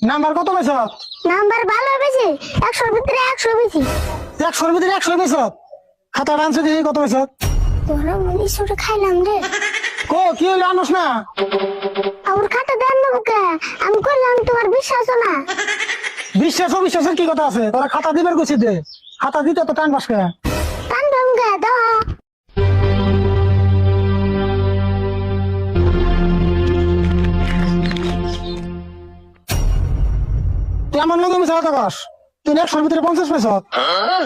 Number কত পাইছ? Number ভালো বেশি 100 ভিতরে 100 বেশি। 100-র ভিতরে 100 পাইছ? খাতা আনছে দেখি কত পাইছ? তোর মিনিশটা খাইলাম রে। কি হইলো আনস না? আমার খাতা দেন না ওকে, আমি কইলাম তোমার বিশ্বাস না। বিশ্বাসের কি কথা আছে? তোরা খাতা দিবার কইছি দে, খাতা দিতে তো টান বাসকে। টান ডঙ্গা দাও। তুই আমার লগে মিছা কথা কস? তুই 100-র ভিতরে 50 পাইছ?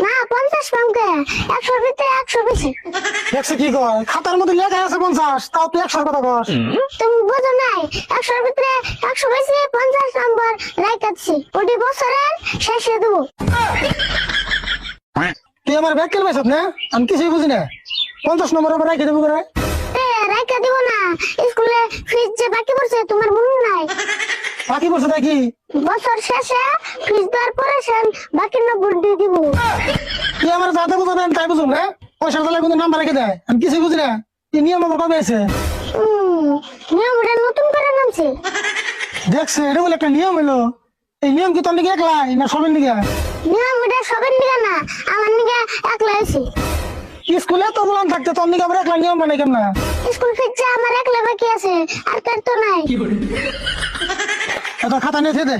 না 50 পামকে 100 ভিতরে 100 বেশি। দেখছে কি কয়? খাতার মধ্যে লেখা আছে 50, তাও তুই 100-র কথা কস? তুমি বুঝো নাই 100 ভিতরে 100 বেশি 50 নম্বর রাইতাছি। ওটি বছরের শেষে দেবো। তুই আমার ব্যাগ কেন পাইছ না? আমি কিছুই বুঝি না। 50 নম্বর উপর রাখি দেবো করে। রাইকা দিব না, স্কুলে ফিস যে বাকি পড়ছে তোমার মনে নাই? বাকি বলছে দেখি। বছর শেষে ফিস দেওয়ার পরে সেন বাকি নম্বর দিয়ে দিব। তুই আমার যাতে বুঝো না তাই বুঝুন না? পয়সার তালে কিন্তু নাম্বার রেখে দেয়, আমি কিছুই বুঝি না। এই নিয়ম আমার কবে আছে? নিয়মটা নতুন করে নামছে। দেখছে এটা বলে একটা নিয়ম এলো। এই নিয়ম কি তোর দিকে একলাই না সবের দিকে? নিয়মটা সবার নিগে না, আমার নিগে একলা আছে। স্কুলে তো বললাম থাকতে তোর দিকে আবার একলা নিয়ম বানাই কেন না? স্কুল ফিরছে আমার একলা বাকি আছে, আর কার তো নাই। এটা খাতা নিয়ে দে।